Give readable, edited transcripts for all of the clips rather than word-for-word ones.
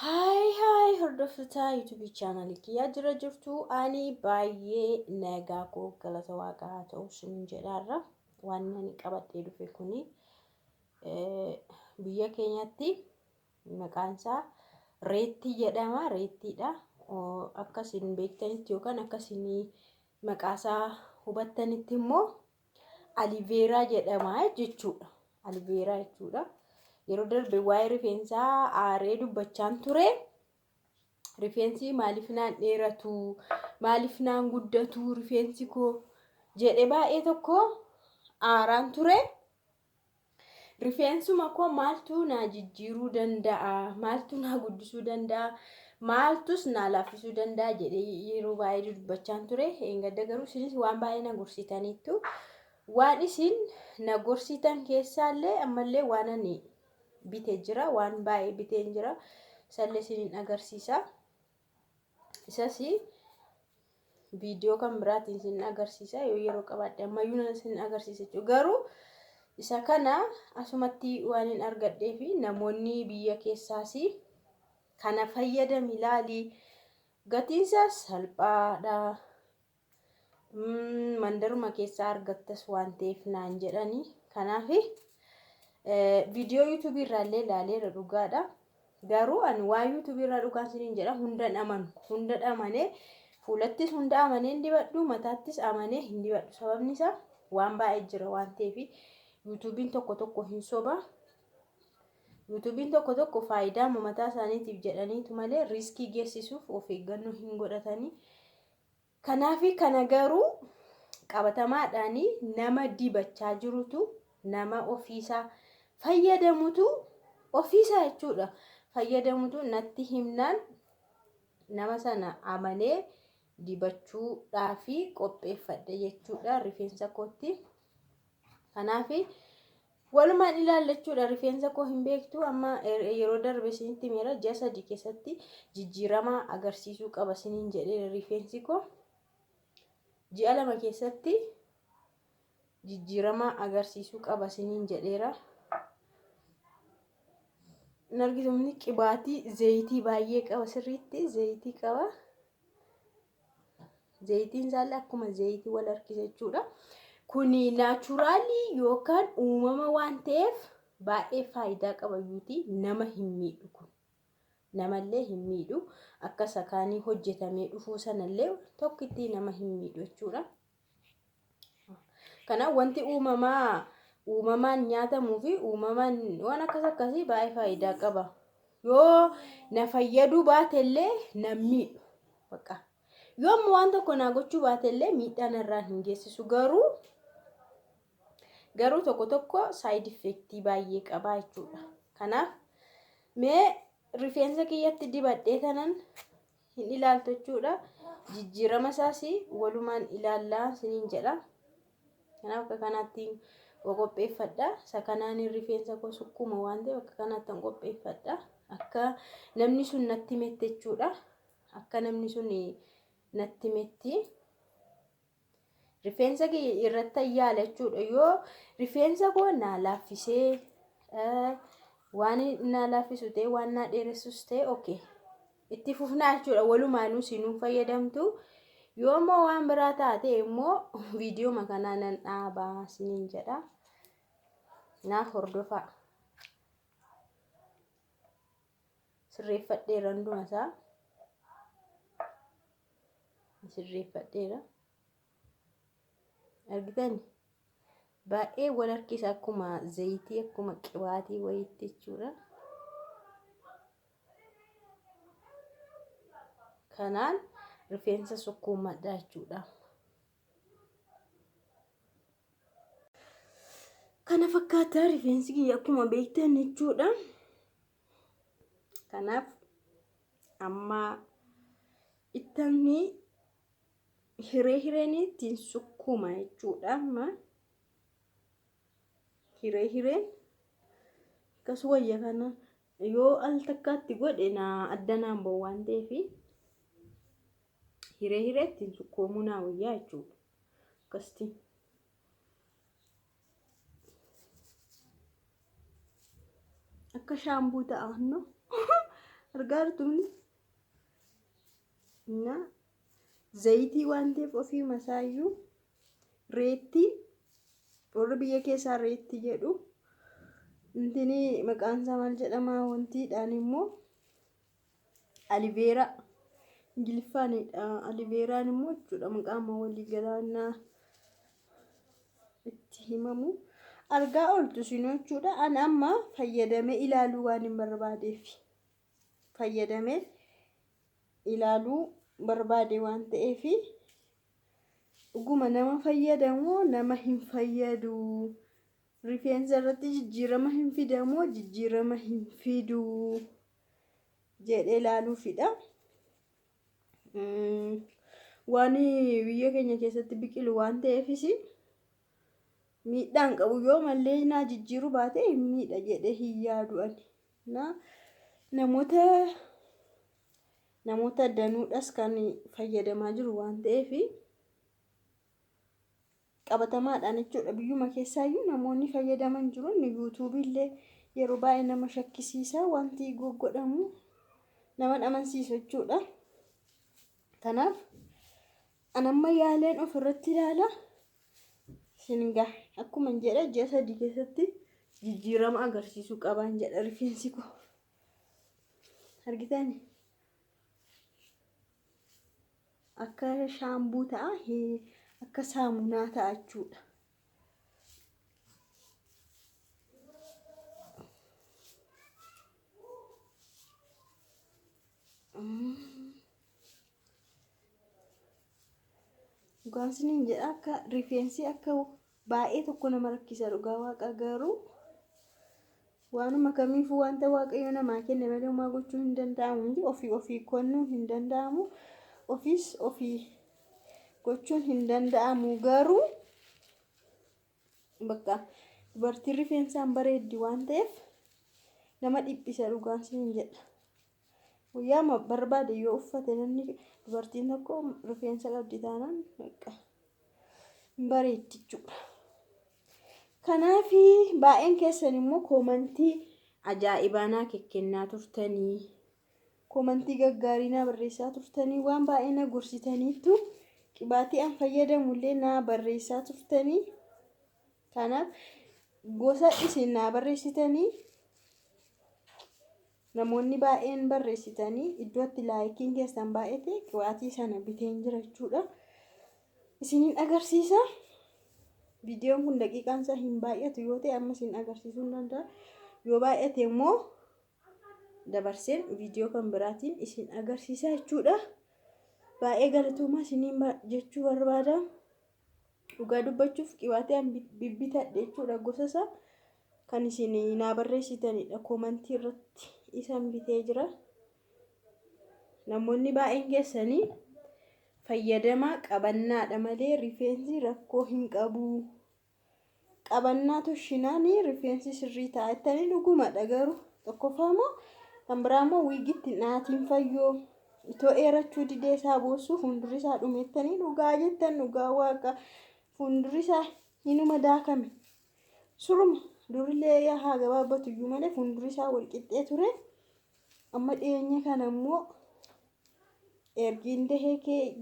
Hai hordoftoota YouTube channel kiyyaa jira jirtu ani baay'ee nagaa koo galata waaqaa haa ta'u sin jedhaarra waan ani qabadhee dhufe kuni biyya keenyatti maqaan isaa reettii jedhama. Reettiidha akkasiin beektanitti yookaan akkasiin maqaa isaa hubattanitti immoo aliveeraa jedhama jechuudha. Aliveeraa jechuudha. Yeroo darbe waa'ee rifeensaa aaree dubbachaan ture. Rifeensi maaliif naan dheeratu, maaliif naan guddatu rifeensi koo jedhee baay'ee tokko aaraan ture. Rifeensuma koo maaltu na jijjiiruu danda'a, maaltu na guddisuu danda'a, maaltus na laaffisuu danda'a jedhee yeroo baay'ee dubbachaan ture. Engadda garuu isinis waan baay'ee na gorsitaniittu. Waan isin na gorsitan keessaallee ammallee waan ani bitee jira, waan baay'ee bitee jira. Sallee isiniin agarsiisa. Isas viidiyoo kan biraatiin isin agarsiisa yoo yeroo qabaadhe ammayyuu isin agarsiisa jechuudha. Garuu isa kana asumatti waan hin argadhee fi namoonni biyya keessaas kana fayyadami ilaali. Gatiin isaas salphaadha. Mandaruma keessaa argattas waan ta'eef naan jedhani. Kanaaf viidiyoo YouTube irraallee ilaaleera dhugaadha. Garuu ani waa YouTube irraa dhugaan isiniin jedha hundan amanu. Hunda amanee fuulattis hunda amanee hin dibadhu, mataattis amanee hin dibadhu. Sababni isaa waan baay'ee jira waan ta'eef YouTubein tokko hin soba. YouTubein tokko faayidaa mataa isaaniitiif jedhaniitu malee riskii geessisuuf of eeggannoo hin godhatani. Kanaaf kana garuu qabatamaadhaan nama dibachaa jirutu nama ofiisaa fayyadamutu ofiisaa jechuudha. Fayyadamutu natti himnaan nama sana amanee dibachuudhaaf qopheeffadhe jechuudha rifeensa kootti. Kanaaf walumaan ilaallachuudha rifeensa koo hin beektu amma yeroo darbe isinitti meera ji'a 3 keessatti jijjiirama agarsiisuu qaba isiniin jedhee rifeensi koo ji'a 2 keessatti jijjiirama agarsiisuu qaba isiniin jedheera. Nargitumni qibaatii zayitii baay'ee qaba sirriitti zayitii qaba. Zayitiin isaallee akkuma zayitii wal harkisa jechuudha. Kuni naachuraalii yookaan uumama waan ta'eef baay'ee faayidaa qabayyuuti nama hin miidhu kun. Namallee hin miidhu akka sakaanii hojjetamee dhufuu sanallee tokkitti nama hin miidhu jechuudha. Kanaaf wanti uumamaan nyaatamuu fi uumamaan waan akkasii baay'ee faayidaa qaba. Yoo na fayyaduu baatellee na miidhu. Bakka yoo waan tokko na gochuu baatellee miidhaan irraan hin geessisu garuu tokko side effect baay'ee qaba jechuudha. Kanaaf mee rifeensa kiyyatti dibadhee tanan hin ilaaltu jechuudha. Jijjiirama isaas walumaan ilaallaa isiniin jedha. Kanaaf akka kanaatti qopheeffadha. Isa kanaan rifeensa koo sukkuma waan ta'eef akka kanaatti qopheeffadha. Akka namni sun natti mette jechuudha. Akka namni sun natti metti rifeensa kiyya irratti yaala jechuudha. Yoo rifeensa koo na laaffisee waan na laaffisu ta'e waan na dheeressus ta'e okay itti fufnaa jechuudha. Walumaanuu sinuu fayyadamtu. Yoo immoo waan biraa taate immoo viidiyoo makanaa nan dhaabaa isiniin jedha. Naaf hordofaa. Sirreeffadheera hunduma isaa. Sirreeffadheera. Argitani? Baay'ee wal harkisa akkuma zayitii akkuma qibaatii wayiitti jechuudha. Kanaan rifeensa sukkuumadha jechuudha. Kana fakkaata rifeensi kiyya akkuma beektan jechuudha. Kanaaf amma ittani hireen ittiin sukkuuma jechuudha. Amma hireen akkas wayya kana yoo al takkaatti godhe na addanaan ba'u waan ta'eef hiree ittiin sukkuumuu naa wayyaa jechuudha. Akkasitti akka shaambuu ta'a no argaa jirtuni na zayitii waan ta'eef ofii masaayyuu reetti warra biyya keessaa reetti jedhu intini maqaan isaa maal jedhama wantiidhaan immoo aliveera ingiliffaanidha. Aliveeraan immoo jechuudha maqaan walii galaanaa itti himamu argaa ooltu sinoo jechuudha. Ani amma fayyadamee ilaaluu waan hin barbaadeef fayyadamee ilaaluu barbaade waan ta'eef dhuguma nama fayyadamoo nama hin fayyadu rifeensa irratti jijjiirama hin fidamoo jijjiirama hin fidu jedhee ilaaluufidha. Waan biyya keenya keessatti biqilu waan ta'eefis miidhaan qabu yoo mallee naa jijjiiru baate miidha jedhee hin yaadu ani. Namoota danuudhas kan fayyadamaa jiru waan ta'eef qabatamaadhaan jechuudha. Biyyuma keessaayyuu namoonni fayyadaman jiru. Yuutuubillee yeroo baay'ee nama shakkisiisa wanti goggodhamu nama amansiisu jechuudha. Kanaaf anamma yaaleen ofirratti ilaala. Singa akkuma jedha ji'a 3 keessatti jijjiirama agarsiisuu qaban jedha rifeensi koo. Argitani? Akka shaambuu ta'a, akka saamunaa ta'a jechuudha. Dhugaan isiniin jedha akka rifeensi akka baay'ee tokko nama rakkisa dhugaa waaqa garuu waanuma kamiifuu wanta waaqayyo namaa kenne malee homaa gochuu hin danda'amu. Ofii kennuu hin danda'amu. Ofiis ofii gochuun hin danda'amu garuu bakka dubartiin rifeensaan bareeddi waan ta'eef nama dhiphisa dhugaan isiniin jedha. Guyyaa barbaade yoo uffate namni dubartiin tokko rifeensa qabdi taanaan bakka bareeddi jechuudha. Kanaaf baay'een keessan immoo koomantii ajaa'ibaa naa kennaa turtanii koomantii gaggaarii naa barreessaa turtanii waan baay'ee na gorsitaniitu qibaatii an fayyadamullee naa barreessaa turtanii. Kanaaf gosa isin naa barreessitanii namoonni baay'een barreessitanii iddootti laayikiin keessan baay'ate qibaatii sana biteen jira jechuudha. Isiniin agarsiisa. Viidiyoon kun daqiiqaan isaa hin baay'atu yoo ta'e amma isin agarsiisuu hin danda'a. Yoo baay'ate immoo dabarseen viidiyoo kan biraatiin isin agarsiisa jechuudha. Baay'ee galatoomaa isiniin jechuu barbaada. Dhugaa dubbachuuf qibaatii an bibbitadhe jechuudha gosa isaa kan isin naa barreessitanidha. Koomantii irratti isan bitee jira. Namoonni baay'een keessanii fayyadamaa qabannaadha malee rifeensi rakkoo hin qabu. Qabannaa toshinaanii rifeensi sirrii ta'a jettanii dhugumadha garuu tokkoffaamoo kan biraamoo wiigitti naatiin fayyoo itoo eerachuu didee isaa boossu fuuldurri isaa dhumeettanii dhugaa jettan dhugaa waaqa fuuldurri isaa hinuma daakame. Suruma durillee haa gabaabbatu iyyuu malee fuuldurri isaa wal qixxee ture. Amma dhiyeenya kana immoo ergiin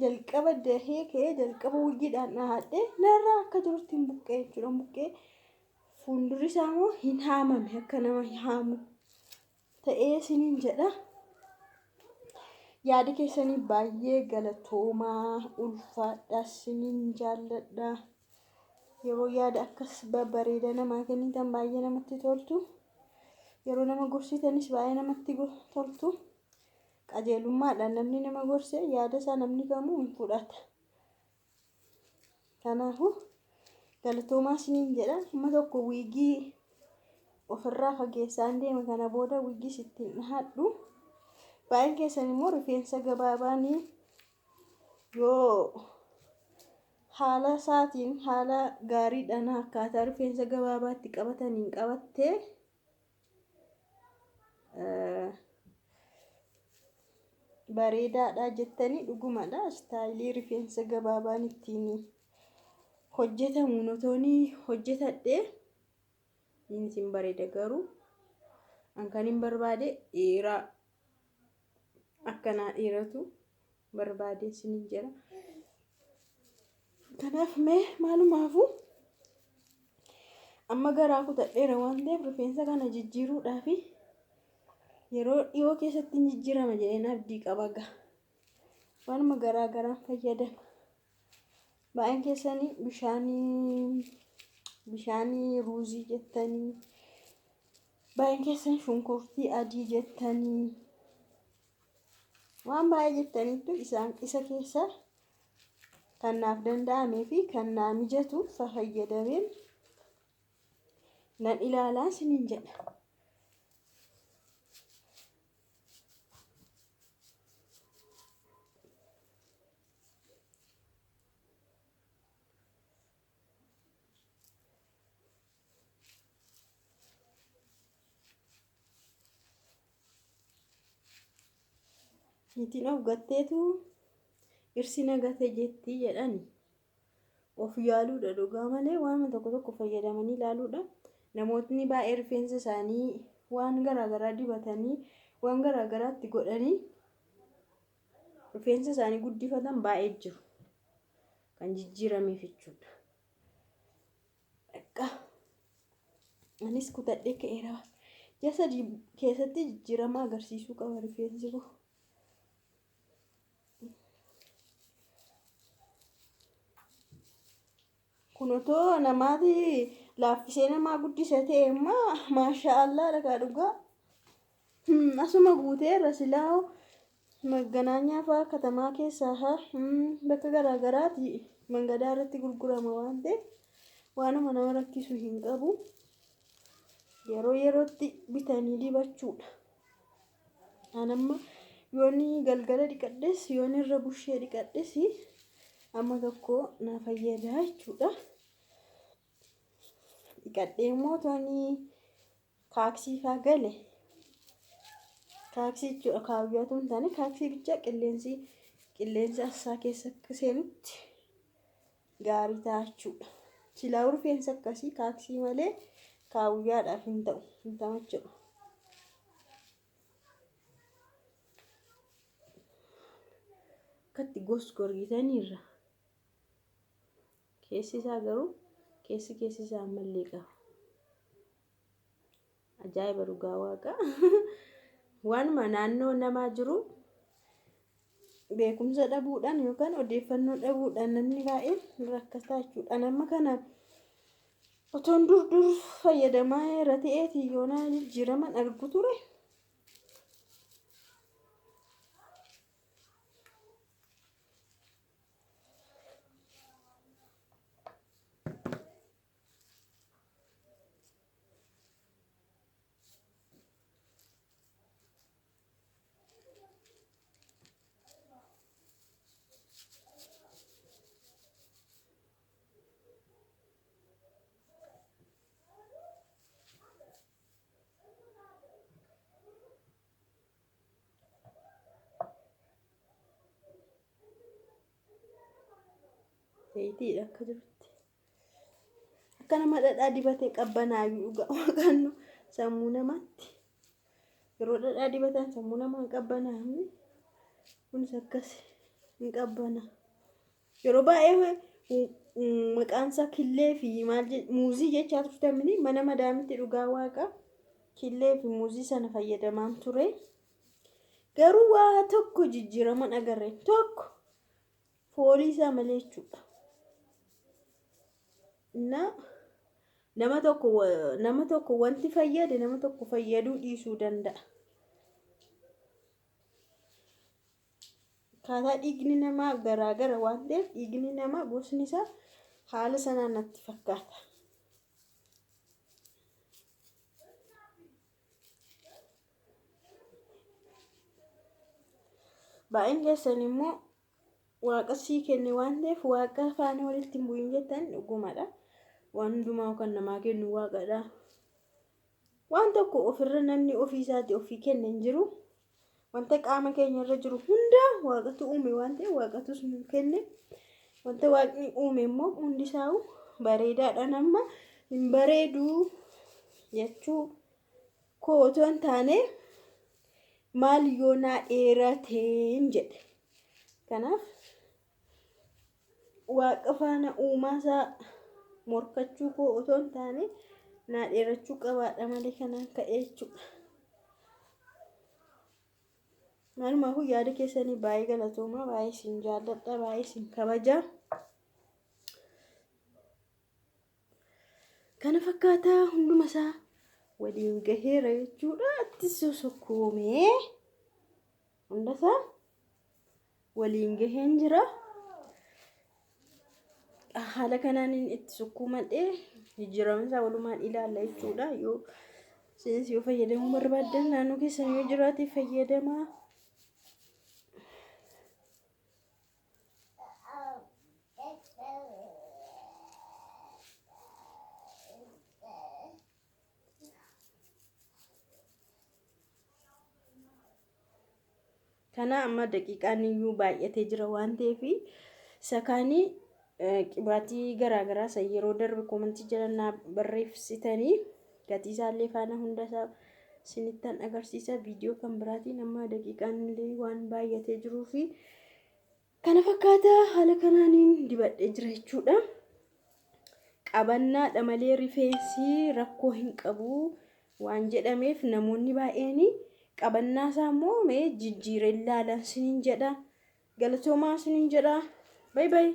jalqaba wiigiidhaan dhahadhe narraa akka jirutti hin buqqee jechuudha. Buqqee fuuldurri isaa immoo hin haamame akka nama haamu ta'ee isiniin jedha. Yaada keessanii baay'ee galatoomaa ulfaadha isiniin jaalladha. Yeroo yaada akkas babbareeda namaa kennitan baay'ee namatti toltu. Yeroo nama gorsitanis baay'ee namatti toltu. Qajeelummaadhaan namni nama gorse yaada isaa namni kamuu hin fudhata. Kanaafuu galatoomaa isiniin jedha. Amma tokko wiigii ofirraa fageessaan deema kana booda wiigii sittiin dhahadhu. Baay'een keessan immoo rifeensa gabaabaanii yoo haala isaatiin haala gaariidhaan akkaataa rifeensa gabaabaatti qabataniin qabattee bareedaadha jettanii dhugumadha. Istaayilii rifeensa gabaabaan ittiin hojjetamu notoonii hojjetadhee inni isin bareeda garuu an kan hin barbaade dheeraa akkanaa dhiiratu barbaade isiniin jira. Kanaaf mee maalumaafuu amma garaa kutadheera waan ta'eef rifeensa kana jijjiiruudhaaf yeroo dhiyoo keessatti jijjiirama jedheen abdii qaba gaa. Waanuma garaa garaan fayyadama. Baay'een keessanii bishaanii ruuzii jettanii, baay'een keessan shunkurtii adii jettanii, waan baay'ee jettaniitu isa keessa kan naaf danda'amee fi kan naa mijatu fayyadameen nan ilaalaa isiniin jedha. Niitiin of gatteetu dhirsi nagate jetti jedhani. Of yaaluudha dhugaa malee waan tokko fayyadamanii ilaaluudha. Namootni baay'ee rifeensa isaanii waan garaagaraa dibatanii waan garaagaraatti godhanii rifeensa isaanii guddifatan baay'ee jiru. Kan jijjiirameef jechuudha. Anis kutadhee ka'eera. Ji'a 3 keessatti jijjiirama agarsiisuu qaba rifeensi koo. Kun otoo namaati laaffisee namaa guddisa ta'e immoo maashaallah dhagaa dhugaa. Asuma guuteerra silaa maganaanyaa fa'aa katamaa keessaa bakka garaagaraatti mangadaa irratti gurgurama waan ta'eef waanuma nama rakkisu hin qabu. Yeroo yerootti bitanii dibachuudha. Anamma yoon galgala dhiqadhes yoon irra bushee dhiqadhes amma tokko na fayyada jechuudha. Dhiqadhee immoo tooni kaaksii fa'aa gale. Kaaksii jechuudha kaawwatu hin taane kaaksii bicha qilleensi asaa keessa akka seenutti gaarii ta'a jechuudha. Silaa rifeensa akkasii kaaksii malee kaawwyaadhaaf hin ta'u hin jechuudha. Akkatti gosgorgitaniirra. Keessi isaa garuu keessi isaa ammallee qaba. Ajaa'iba dhugaa waaqa. Waanuma naannoo namaa jiru beekumsa dhabuudhaan yookaan odeeffannoo dhabuudhaan namni baay'een rakkataa jechuudha. Nama kana otoon dur fayyadamaa irra ta'eeti yoona jijjiiraman argu ture. Ta'itiidha akka jirutti. Akka nama dhadhaa dibatee qabbanaa'u dhugaa waaqannu sammuu namaatti. Yeroo dhadhaa dibatan sammuu namaa hin qabbanaa'u. Kunis akkas hin qabbana. Yeroo baay'ee maqaan isaa killee fi muuzii jechaa turtamni mana madaamitti dhugaa waaqa killee fi muuzii sana fayyadamaan ture. Garuu waa tokko jijjiiraman agarre tokko foolii isaa malee jechuudha. Nama tokko wanti fayyade nama tokko fayyaduu dhiisuu danda'a. Kaataa dhiigni namaa garaagara waan ta'eef dhiigni namaa gosni isaa haala sanaan natti fakkaata. Baay'een keessan immoo waaqa sii kenne waan ta'eef waaqa faana walitti hin bu'in jettan dhugumadha. Waan hundumaa kan namaa kennu waaqadha. Waan tokko ofirra namni ofii isaati ofii kenne hin jiru. Wanta qaama keenya irra jiru hunda waaqatu uume waan ta'eef waaqatus nu kenne. Wanta waaqni uume immoo hundi isaa bareedaadha. Nama hin bareedu jechuu koo otoo hin taane maal yoo naa dheerateen jedhe. Kanaaf waaqa faana uumaasaa morkachuu koo otoo hin taane naa dheerachuu qabaadha malee kanaan ka'ee jechuudha. Malumaafuu yaada keessanii baay'ee galatooma, baay'ee isin jaalladha, baay'ee isin kabaja. Kana fakkaataa hundumasaa waliin gaheera jechuudha. Itti sosokkoomee hundasaa waliin gaheen jira. Haala kanaan itti sukkuumadhee jijjiiraminsa walumaan ilaalla jechuudha. Yoo fayyadamuu barbaaddan naannoo keessan yoo jiraate fayyadamaa. Kana amma daqiiqaan iyyuu baay'atee jira waan ta'eef sakaanii qibaatii garaagaraa yeroo darbe komentii jalannaa barreessitanii gatii isaallee faana hundasaa sinittan agarsiisa. Viidiyoo kan biraatiin amma daqiiqaan illee waan baay'atee jiruuf kana fakkaataa haala kanaaniin dibadhee jira jechuudha. Qabannaadha malee rifeensi rakkoo hin qabu waan jedhameef namoonni baay'een qabannaa isaa immoo mee jijjiiree ilaalan sinin jedha. Galatoomaa sinin jedha. Bye bye.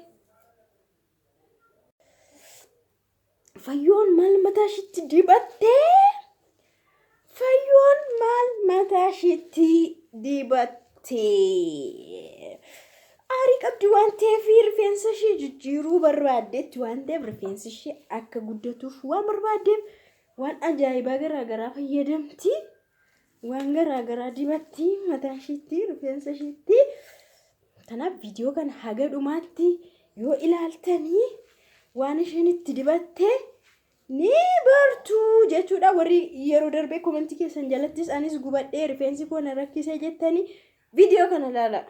Fayyoon maal mataa ishiitti dibattee? Fayyoon maal mataa ishiitti dibattee? Aarii qabdi waan ta'eef rifeensa ishee jijjiiruu barbaaddeetti waan ta'eef rifeensi ishee akka guddatuuf waan barbaaddeef waan ajaa'ibaa garaagaraa fayyadamti. Waan garaagaraa dibatti mataa ishiitti, rifeensa ishiitti. Kanaaf viidiyoo kana haga dhumaatti yoo ilaaltanii waan isheen itti dibatte ni bartuu jechuudha. Warri yeroo darbee komentii keessan jalattis anis gubadhee rifeensi koo na rakkisee jettanii viidiyoo kana ilaala.